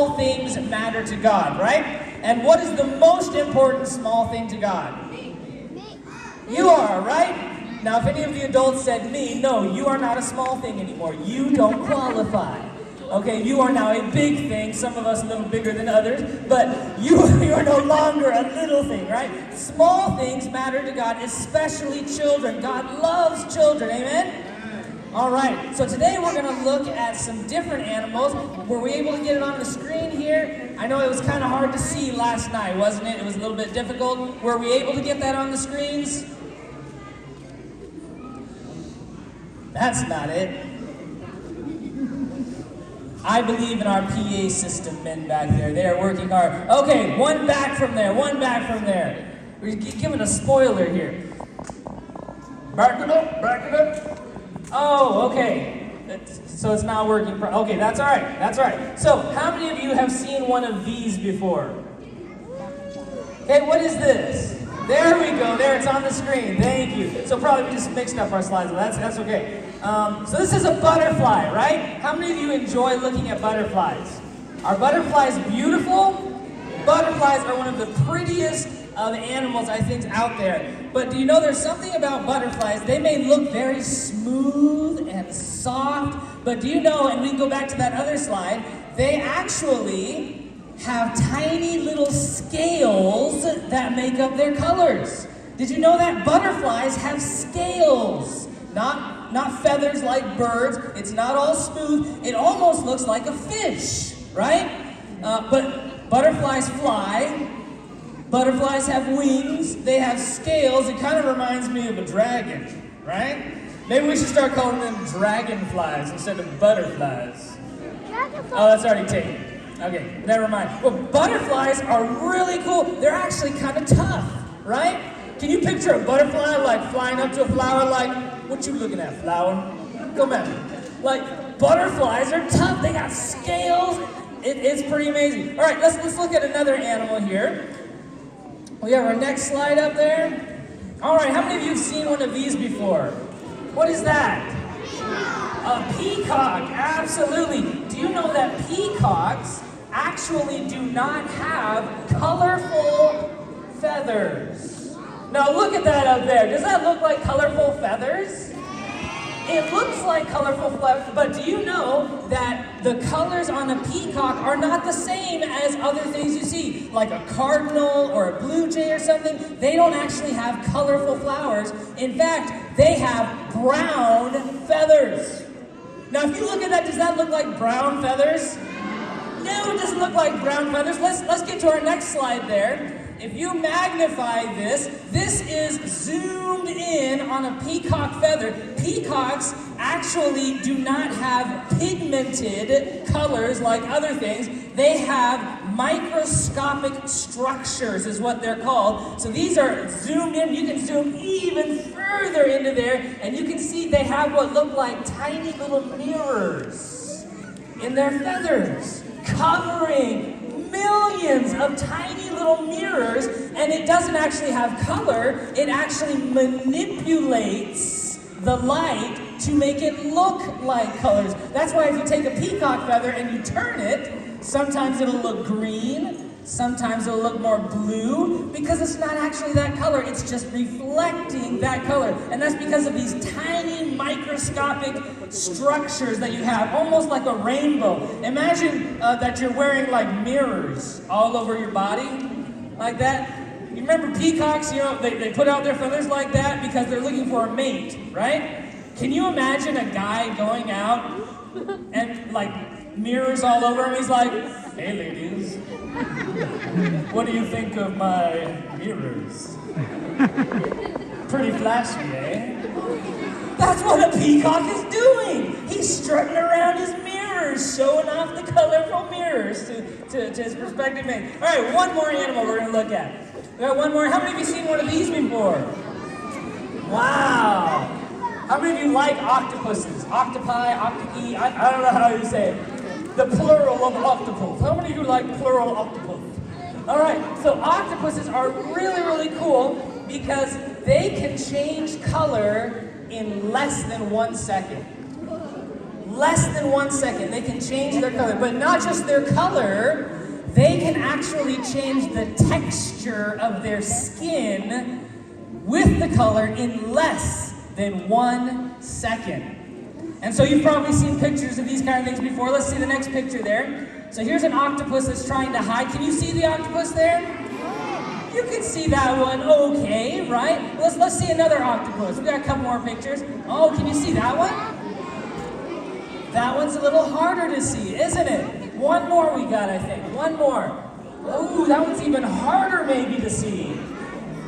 small things matter to God, right? And what is the most important small thing to God? You are, right? Now, if any of the adults said me, no, you are not a small thing anymore. You don't qualify. Okay, you are now a big thing, some of us a little bigger than others, but you are no longer a little thing, right? Small things matter to God, especially children. God loves children, amen? All right, so today we're going to look at some different animals. Were we able to get it on the screen here? I know it was kind of hard to see last night, wasn't it? It was a little bit difficult. Were we able to get that on the screens? That's not it. I believe in our PA system men back there. They are working hard. Okay, one back from there, one back from there. We're giving a spoiler here. Back it up, back it up. Oh, okay. So it's not working. Okay, that's all right, that's all right. So how many of you have seen one of these before? Okay, what is this? There we go, there, it's on the screen. Thank you. So probably we just mixed up our slides, but that's okay. So this is a butterfly, right? How many of you enjoy looking at butterflies? Are butterflies beautiful? Butterflies are one of the prettiest of animals I think out there. But do you know there's something about butterflies? They may look very smooth and soft, but do you know, and we can go back to that other slide, they actually have tiny little scales that make up their colors. Did you know that butterflies have scales? Not feathers like birds. It's not all smooth. It almost looks like a fish, right? But butterflies fly. Butterflies have wings. They have scales. It kind of reminds me of a dragon, right? Maybe we should start calling them dragonflies instead of butterflies. Oh, that's already taken. Okay, never mind. Well, butterflies are really cool. They're actually kind of tough, right? Can you picture a butterfly like flying up to a flower like, what you looking at, flower? Come at me. Like, butterflies are tough. They got scales. It's pretty amazing. All right, let's look at another animal here. We have our next slide up there. All right, how many of you have seen one of these before? What is that? A peacock, absolutely. Do you know that peacocks actually do not have colorful feathers? Now look at that up there. Does that look like colorful feathers? It looks like colorful feathers, but do you know that the colors on a peacock are not the same as other things you see? Like a cardinal or a blue jay or something, they don't actually have colorful flowers. In fact, they have brown feathers. Now if you look at that, does that look like brown feathers? No, it doesn't look like brown feathers. Let's get to our next slide there. If you magnify this is zoomed in on a peacock feather. Peacocks actually do not have pigmented colors like other things. They have microscopic structures is what they're called. So these are zoomed in. You can zoom even further into there and you can see they have what look like tiny little mirrors in their feathers, covering millions of tiny little mirrors, and it doesn't actually have color. It actually manipulates the light to make it look like colors. That's why if you take a peacock feather and you turn it, sometimes it'll look green, sometimes it'll look more blue, because it's not actually that color, it's just reflecting that color. And that's because of these tiny microscopic structures that you have, almost like a rainbow. Imagine that you're wearing like mirrors all over your body, like that. You remember peacocks, you know, they put out their feathers like that because they're looking for a mate, right? Can you imagine a guy going out and like mirrors all over him? He's like, hey ladies, what do you think of my mirrors? Pretty flashy, eh? That's what a peacock is doing. He's strutting around his mirrors, showing off the colorful mirrors to his prospective mate. All right, one more animal we're gonna look at. We got one more. How many of you seen one of these before? Wow. How many of you like octopuses? Octopi, octopi, I don't know how you say it. The plural of octopus. How many of you like plural octopus? All right, so octopuses are really, really cool because they can change color in less than 1 second. less than 1 second, they can change their color. But not just their color, they can actually change the texture of their skin with the color in less than 1 second. And so you've probably seen pictures of these kind of things before. Let's see the next picture there. So here's an octopus that's trying to hide. Can you see the octopus there? You can see that one okay, right? Let's see another octopus. We got a couple more pictures. Oh, can you see that one? That one's a little harder to see, isn't it? One more we got, I think. One more. Oh, that one's even harder maybe to see.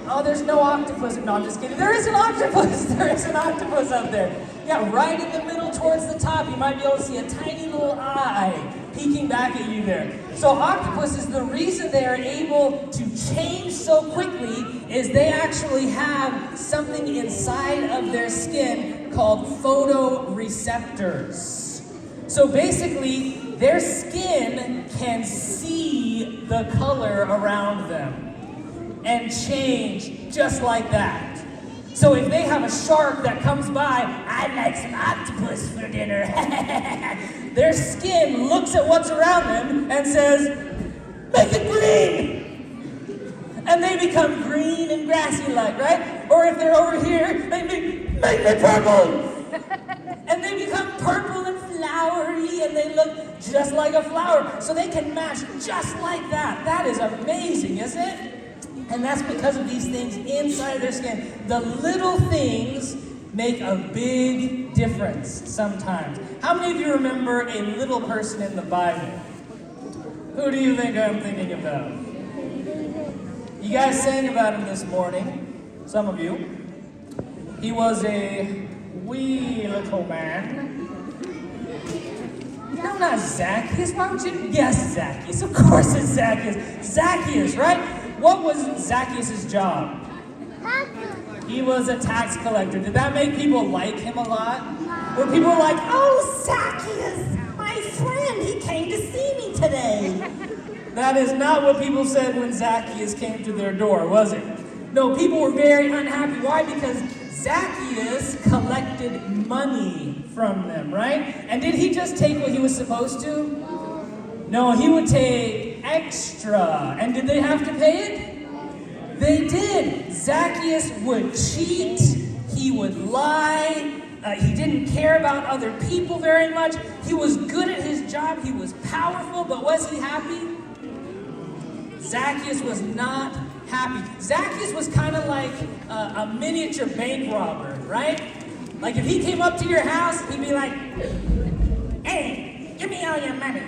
Oh, there's no octopus. No, I'm just kidding. There is an octopus. There is an octopus up there. Yeah, right in the middle towards the top. You might be able to see a tiny little eye peeking back at you there. So octopuses, the reason they are able to change so quickly is they actually have something inside of their skin called photoreceptors. So basically, their skin can see the color around them and change just like that. So if they have a shark that comes by, I'd like some octopus for dinner. Their skin looks at what's around them and says, make it green. And they become green and grassy-like, right? Or if they're over here, they make me purple. And they become purple and flowery, and they look just like a flower. So they can match just like that. That is amazing, isn't it? And that's because of these things inside their skin. The little things make a big difference sometimes. How many of you remember a little person in the Bible? Who do you think I'm thinking about? You guys sang about him this morning, some of you. He was a wee little man. No, not Zacchaeus. Why would you guess Zacchaeus? Of course it's Zacchaeus. Zacchaeus, right? What was Zacchaeus' job? He was a tax collector. Did that make people like him a lot? Were people like, oh, Zacchaeus, my friend, he came to see me today? That is not what people said when Zacchaeus came to their door, was it? No, people were very unhappy. Why? Because Zacchaeus collected money from them, right? And did he just take what he was supposed to? No, he would take extra. And did they have to pay it? They did. Zacchaeus would cheat. He would lie. He didn't care about other people very much. He was good at his job. He was powerful, but was he happy? Zacchaeus was not happy. Zacchaeus was kind of like a miniature bank robber, right? Like if he came up to your house, he'd be like, hey, give me all your money.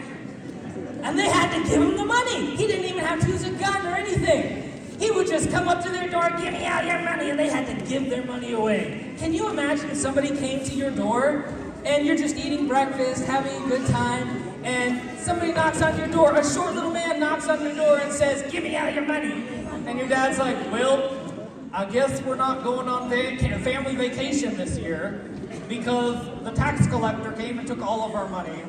And they had to give him the money. He didn't even have to use a gun or anything. He would just come up to their door, give me all your money, and they had to give their money away. Can you imagine if somebody came to your door and you're just eating breakfast, having a good time, and somebody knocks on your door, a short little man knocks on your door and says, give me all your money. And your dad's like, well, I guess we're not going on family vacation this year because the tax collector came and took all of our money.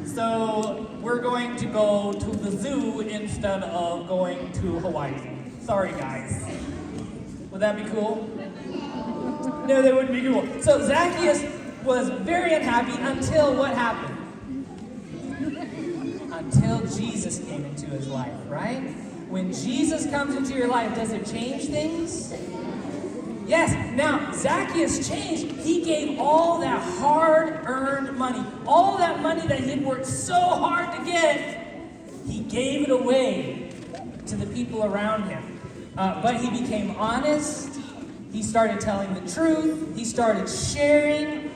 So we're going to go to the zoo instead of going to Hawaii. Sorry, guys. Would that be cool? No, that wouldn't be cool. So Zacchaeus was very unhappy until what happened? Until Jesus came into his life, right? When Jesus comes into your life, does it change things? Yes. Now, Zacchaeus changed. He gave all that hard-earned money, all that money that he'd worked so hard to get, he gave it away to the people around him. But he became honest. He started telling the truth. He started sharing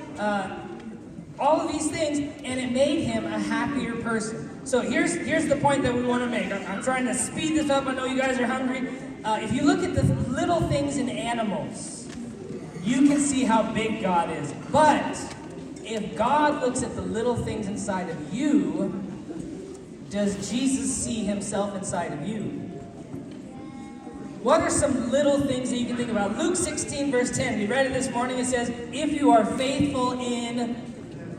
all of these things, and it made him a happier person. So here's the point that we want to make. I'm trying to speed this up. I know you guys are hungry. If you look at the little things in animals, you can see how big God is. But if God looks at the little things inside of you, does Jesus see himself inside of you? What are some little things that you can think about? Luke 16, verse 10. We read it this morning. It says, if you are faithful in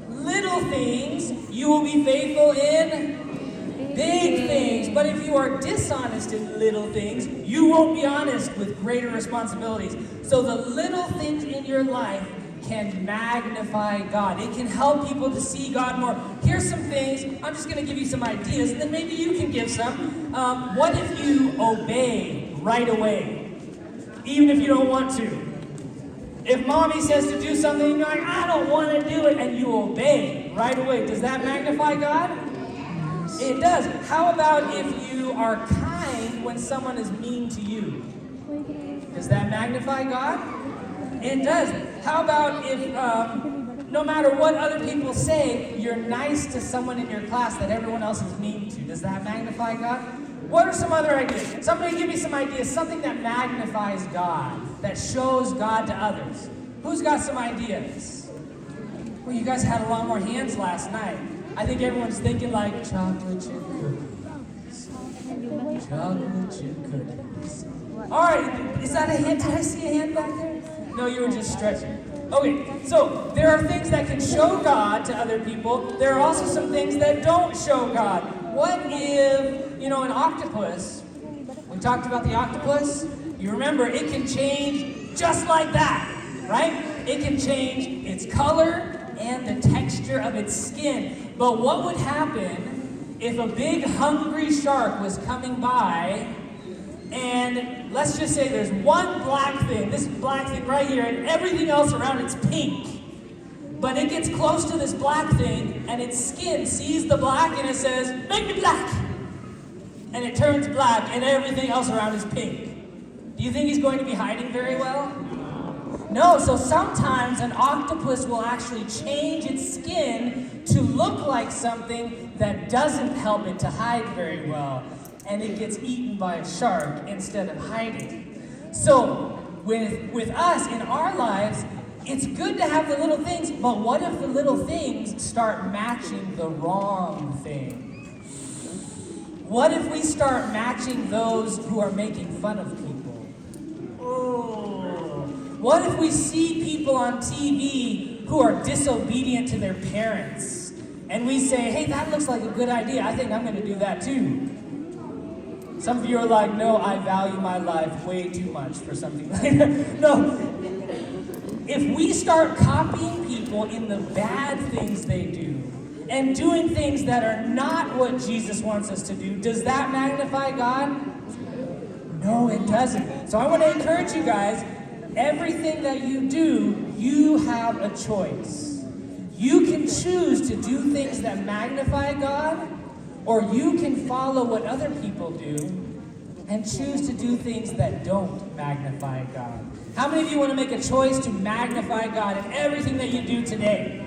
little things, you will be faithful in big things. But if you are dishonest in little things, you won't be honest with greater responsibilities. So the little things in your life can magnify God. It can help people to see God more. Here's some things. I'm just going to give you some ideas, and then maybe you can give some. What if you obey right away, even if you don't want to? If mommy says to do something, and you're like, I don't want to do it, and you obey right away, does that magnify God? It does. How about if you are kind when someone is mean to you? Does that magnify God? It does. How about if, no matter what other people say, you're nice to someone in your class that everyone else is mean to? Does that magnify God? What are some other ideas? Somebody give me some ideas. Something that magnifies God, that shows God to others. Who's got some ideas? Well, you guys had a lot more hands last night. I think everyone's thinking like chocolate chip cookies. Chocolate chip cookies. All right, is that a hand? Did I see a hand back there? No, you were just stretching. Okay, so there are things that can show God to other people. There are also some things that don't show God. What if, an octopus, we talked about the octopus, you remember it can change just like that, right? It can change its color and the texture of its skin. But what would happen if a big hungry shark was coming by and let's just say there's one black thing, this black thing right here, and everything else around it's pink. But it gets close to this black thing, and its skin sees the black, and it says, make me black! And it turns black, and everything else around is pink. Do you think he's going to be hiding very well? No, so sometimes an octopus will actually change its skin to look like something that doesn't help it to hide very well. And it gets eaten by a shark instead of hiding. So, with us in our lives, it's good to have the little things, but what if the little things start matching the wrong thing? What if we start matching those who are making fun of people? Oh. What if we see people on TV who are disobedient to their parents? And we say, hey, that looks like a good idea. I think I'm going to do that too. Some of you are like, no, I value my life way too much for something like that. No. If we start copying people in the bad things they do and doing things that are not what Jesus wants us to do, does that magnify God? No, it doesn't. So I want to encourage you guys, everything that you do, you have a choice. You can choose to do things that magnify God, or you can follow what other people do and choose to do things that don't magnify God. How many of you want to make a choice to magnify God in everything that you do today?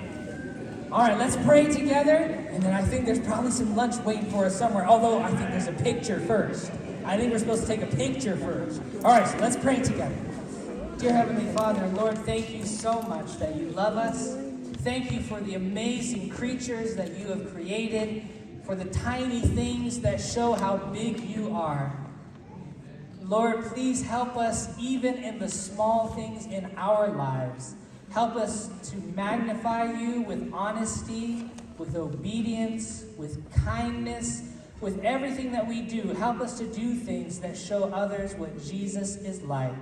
All right, let's pray together, and then I think there's probably some lunch waiting for us somewhere, although I think there's a picture first. I think we're supposed to take a picture first. All right, so let's pray together. Dear Heavenly Father, Lord, thank you so much that you love us. Thank you for the amazing creatures that you have created, for the tiny things that show how big you are. Lord, please help us even in the small things in our lives. Help us to magnify you with honesty, with obedience, with kindness, with everything that we do. Help us to do things that show others what Jesus is like.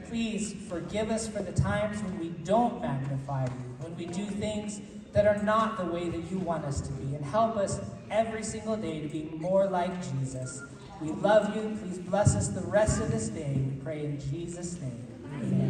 Please forgive us for the times when we don't magnify you, when we do things that are not the way that you want us to be, and help us every single day to be more like Jesus. We love you. Please bless us the rest of this day. We pray in Jesus' name. Amen.